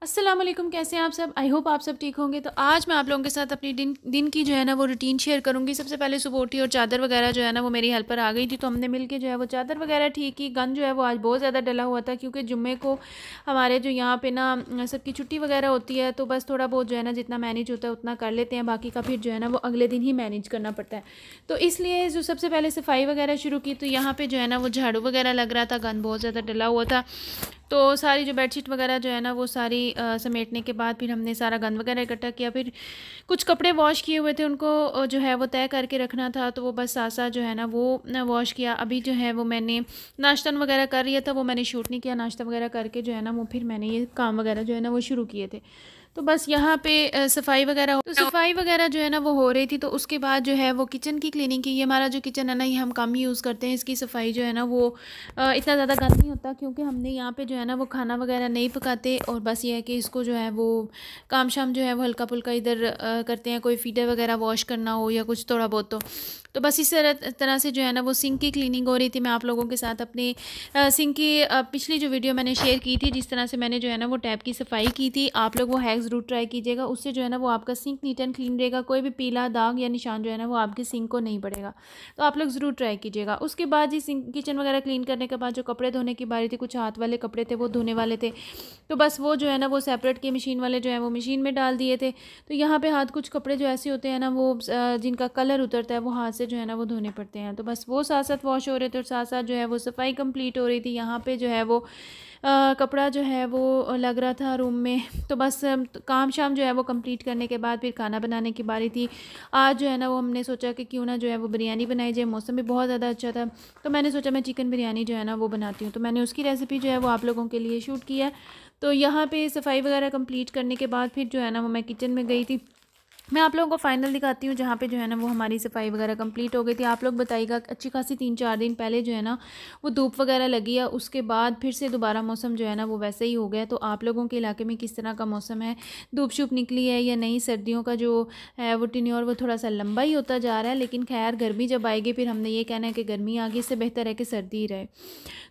अस्सलाम वालेकुम, कैसे हैं आप सब। आई होप आप सब ठीक होंगे। तो आज मैं आप लोगों के साथ अपनी दिन की जो है ना वो रूटीन शेयर करूंगी। सबसे पहले सुबह उठी और चादर वगैरह जो है ना वो मेरी हेल्पर आ गई थी, तो हमने मिलके जो है वो चादर वगैरह ठीक की। गन जो है वो आज बहुत ज़्यादा डला हुआ था, क्योंकि जुम्मे को हमारे जो यहाँ पे ना सबकी छुट्टी वगैरह होती है, तो बस थोड़ा बहुत जो है ना जितना मैनेज होता है उतना कर लेते हैं, बाकी का फिर जो है ना वो अगले दिन ही मैनेज करना पड़ता है। तो इसलिए जो सबसे पहले सफाई वगैरह शुरू की, तो यहाँ पर जो है ना वो झाड़ू वगैरह लग रहा था, गन बहुत ज़्यादा डला हुआ था। तो सारी जो बेडशीट वगैरह जो है ना वो सारी समेटने के बाद फिर हमने सारा गंद वगैरह इकट्ठा किया। फिर कुछ कपड़े वॉश किए हुए थे, उनको जो है वो तय करके रखना था, तो वो बस साथ साथ जो है ना वो वॉश किया। अभी जो है वो मैंने नाश्ता वगैरह कर लिया था, वो मैंने शूट नहीं किया। नाश्ता वगैरह करके जो है ना वो फिर मैंने ये काम वगैरह जो है ना वो शुरू किए थे। तो बस यहाँ पे सफाई वगैरह तो सफाई वगैरह जो है ना वो हो रही थी। तो उसके बाद जो है वो किचन की क्लीनिंग की। ये हमारा जो किचन है ना ये हम कम यूज़ करते हैं, इसकी सफाई जो है ना वो इतना ज़्यादा गंद नहीं होता, क्योंकि हमने यहाँ पे जो है ना वो खाना वगैरह नहीं पकाते। और बस ये है कि इसको जो है वो काम शाम जो है वो हल्का फुल्का इधर करते हैं, कोई फीडर वगैरह वॉश करना हो या कुछ थोड़ा बहुत। तो बस इस तरह से जो है ना वो सिंक की क्लीनिंग हो रही थी। मैं आप लोगों के साथ अपने सिंक की पिछली जो वीडियो मैंने शेयर की थी, जिस तरह से मैंने जो है ना वो टैप की सफाई की थी, आप लोग वो हैक ज़रूर ट्राई कीजिएगा। उससे जो है ना वो आपका सिंक नीट एंड क्लीन रहेगा, कोई भी पीला दाग या निशान जो है ना वो आपके सिंक को नहीं पड़ेगा। तो आप लोग ज़रूर ट्राई कीजिएगा। उसके बाद जी सिंक किचन वगैरह क्लीन करने के बाद जो कपड़े धोने की बारी थी, कुछ हाथ वाले कपड़े थे वो धोने वाले थे, तो बस वो जो है ना वो सेपरेट के मशीन वाले जो है वो मशीन में डाल दिए थे। तो यहाँ पे हाथ कुछ कपड़े जो ऐसे होते हैं ना वो जिनका कलर उतरता है, वो हाथ से जो है ना वो धोने पड़ते हैं। तो बस वो साथ साथ वॉश हो रहे थे और साथ साथ जो है वो सफाई कंप्लीट हो रही थी। यहाँ पे जो है वो कपड़ा जो है वो लग रहा था रूम में। तो बस काम शाम जो है वो कंप्लीट करने के बाद फिर खाना बनाने की बारी थी। आज जो है ना वो हमने सोचा कि क्यों ना जो है वो बिरयानी बनाई जाए। मौसम भी बहुत ज़्यादा अच्छा था, तो मैंने सोचा मैं चिकन बिरयानी जो है ना वो बनाती हूँ। तो मैंने उसकी रेसिपी जो है वो आप लोगों के लिए शूट किया। तो यहाँ पे सफाई वगैरह कंप्लीट करने के बाद फिर जो है ना वो मैं किचन में गई थी। मैं आप लोगों को फाइनल दिखाती हूँ, जहाँ पे जो है ना वो हमारी सफाई वगैरह कंप्लीट हो गई थी। आप लोग बताइएगा, अच्छी खासी 3-4 दिन पहले जो है ना वो धूप वगैरह लगी है, उसके बाद फिर से दोबारा मौसम जो है ना वो वैसे ही हो गया। तो आप लोगों के इलाके में किस तरह का मौसम है, धूप शूप निकली है या नहीं। सर्दियों का जो है वो टेन्योर वो थोड़ा सा लंबा ही होता जा रहा है, लेकिन खैर गर्मी जब आएगी फिर हमने ये कहना है कि गर्मी आगे से बेहतर है कि सर्दी ही रहे।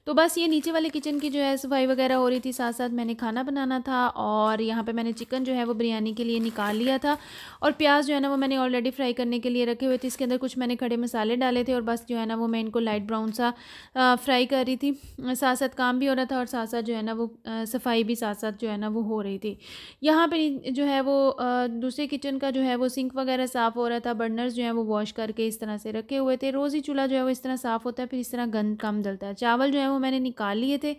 तो बस ये नीचे वाले किचन की जो है सफाई वगैरह हो रही थी, साथ साथ मैंने खाना बनाना था। और यहाँ पे मैंने चिकन जो है वो बिरयानी के लिए निकाल लिया था, और प्याज जो है ना वो मैंने ऑलरेडी फ्राई करने के लिए रखे हुए थे। इसके अंदर कुछ मैंने खड़े मसाले डाले थे, और बस जो है ना वो मैं इनको लाइट ब्राउन सा फ्राई कर रही थी। साथ साथ काम भी हो रहा था और साथ साथ जो है ना वो सफाई भी साथ साथ जो है ना वो हो रही थी। यहाँ पे जो है वो दूसरे किचन का जो है वो सिंक वगैरह साफ़ हो रहा था। बर्नर्स जो है वो वॉश करके इस तरह से रखे हुए थे। रोज़ ही चूल्हा जो है वो इस तरह साफ़ होता है, फिर इस तरह गंद कम डलता है। चावल जो है वो मैंने निकाल लिए थे।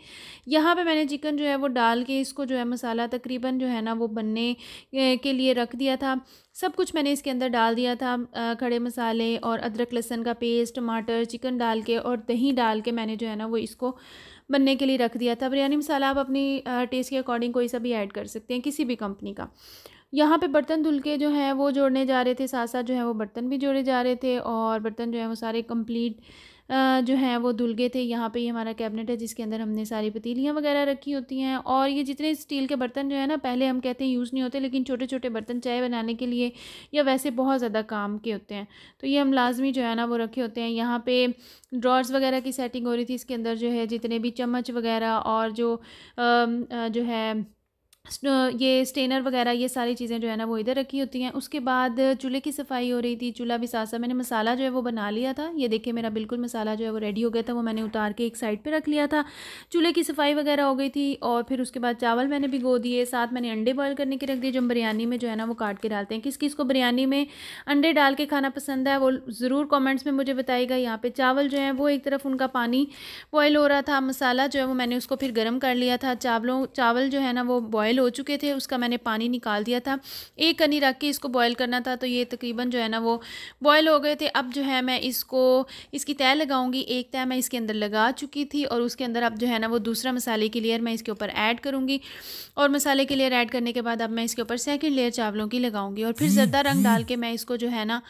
यहाँ पे मैंने चिकन जो है वो डाल के इसको जो है मसाला तकरीबन जो है ना वो बनने के लिए रख दिया था। सब कुछ मैंने इसके अंदर डाल दिया था, खड़े मसाले और अदरक लहसुन का पेस्ट, टमाटर, चिकन डाल के और दही डाल के मैंने जो है ना वो इसको बनने के लिए रख दिया था। बिरयानी मसाला आप अपनी टेस्ट के अकॉर्डिंग कोई सा भी ऐड कर सकते हैं, किसी भी कंपनी का। यहाँ पे बर्तन धुल के जो है वो जोड़ने जा रहे थे, साथ साथ जो है वो बर्तन भी जोड़े जा रहे थे, और बर्तन जो है वो सारे कंप्लीट जो हैं वो धुल गए थे। यहाँ पे ये हमारा कैबिनेट है, जिसके अंदर हमने सारी पतीलियाँ वगैरह रखी होती हैं। और ये जितने स्टील के बर्तन जो है ना पहले हम कहते हैं यूज़ नहीं होते, लेकिन छोटे छोटे बर्तन चाय बनाने के लिए या वैसे बहुत ज़्यादा काम के होते हैं, तो ये हम लाजमी जो है ना वो रखे होते हैं। यहाँ पे ड्रॉर्स वगैरह की सेटिंग हो रही थी। इसके अंदर जो है जितने भी चम्मच वगैरह और जो है ये स्टेनर वगैरह, ये सारी चीज़ें जो है ना वो इधर रखी होती हैं। उसके बाद चूल्हे की सफाई हो रही थी। चूल्हा भी साथ साथ मैंने मसाला जो है वो बना लिया था। ये देखिए मेरा बिल्कुल मसाला जो है वो रेडी हो गया था, वो मैंने उतार के एक साइड पे रख लिया था। चूल्हे की सफाई वगैरह हो गई थी, और फिर उसके बाद चावल मैंने भिगो दिए। साथ मैंने अंडे बॉयल करने के रख दिए, जो हम बिरयानी में जो है ना वो काट के डालते हैं। किस किस को बिरयानी में अंडे डाल के खाना पसंद है वो ज़रूर कॉमेंट्स में मुझे बताइएगा। यहाँ पर चावल जो है वो एक तरफ उनका पानी बॉयल हो रहा था, मसाला जो है वो मैंने उसको फिर गर्म कर लिया था। चावल जो है ना वो बॉयल हो चुके थे, उसका मैंने पानी निकाल दिया था। एक कनी रख के इसको बॉयल करना था, तो ये तकरीबन जो है ना वो बॉयल हो गए थे। अब जो है मैं इसकी तय लगाऊंगी। एक तय मैं इसके अंदर लगा चुकी थी, और उसके अंदर अब जो है ना वो दूसरा मसाले की लेयर मैं इसके ऊपर ऐड करूँगी, और मसाले की लेयर ऐड करने के बाद अब मैं इसके ऊपर सेकंड लेयर चावलों की लगाऊंगी, और फिर ज़रदा रंग डाल के मैं इसको जो है ना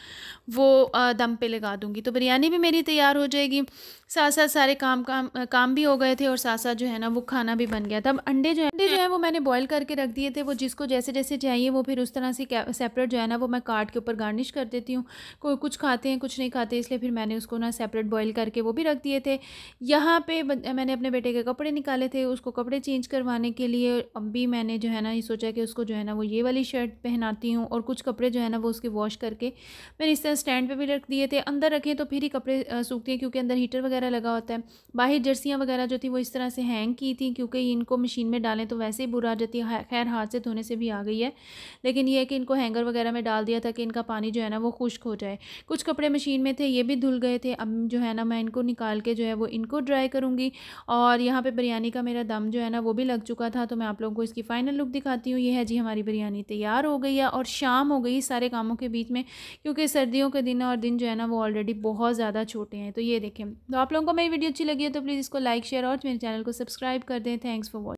वो दम पे लगा दूंगी। तो बिरयानी भी मेरी तैयार हो जाएगी। साथ साथ सारे काम भी हो गए थे, और साथ साथ जो है ना वो खाना भी बन गया था। अब अंडे जो है वो मैंने बॉयल करके रख दिए थे, वो जिसको जैसे जैसे चाहिए वो फिर उस तरह से सेपरेट जो है ना वो मैं काट के ऊपर गार्निश कर देती हूँ। कुछ खाते हैं कुछ नहीं खाते, इसलिए फिर मैंने उसको ना सेपरेट बॉईल करके वो भी रख दिए थे। यहाँ पे मैंने अपने बेटे के कपड़े निकाले थे, उसको कपड़े चेंज करवाने के लिए। अब भी मैंने जो है ना ये सोचा कि उसको जो है ना वो ये वाली शर्ट पहनाती हूँ, और कुछ कपड़े जो है ना वो उसके वॉश करके मैंने इस तरह स्टैंड पे भी रख दिए थे। अंदर रखें तो फिर ही कपड़े सूखते हैं, क्योंकि अंदर हीटर वगैरह लगा होता है। बाहर जर्सियाँ वगैरह जो थी वो इस तरह से हैंग की थी, क्योंकि इनको मशीन में डालें तो वैसे ही बुरा आ जाती है। खैर हाथ से धोने से भी आ गई है, लेकिन ये है कि इनको हैंगर वगैरह में डाल दिया था कि इनका पानी जो है ना वो खुश्क हो जाए। कुछ कपड़े मशीन में थे, ये भी धुल गए थे। अब जो है ना मैं इनको निकाल के जो है वो इनको ड्राई करूँगी। और यहाँ पे बिरयानी का मेरा दम जो है ना वो भी लग चुका था, तो मैं आप लोगों को इसकी फ़ाइनल लुक दिखाती हूँ। ये है जी हमारी बिरयानी तैयार हो गई है, और शाम हो गई सारे कामों के बीच में, क्योंकि सर्दियों के दिन और दिन जो है ना वो ऑलरेडी बहुत ज़्यादा छोटे हैं। तो ये देखें, तो आप लोगों को मेरी वीडियो अच्छी लगी है तो प्लीज़ इसको लाइक शेयर और मेरे चैनल को सब्सक्राइब कर दें। Thanks for watching.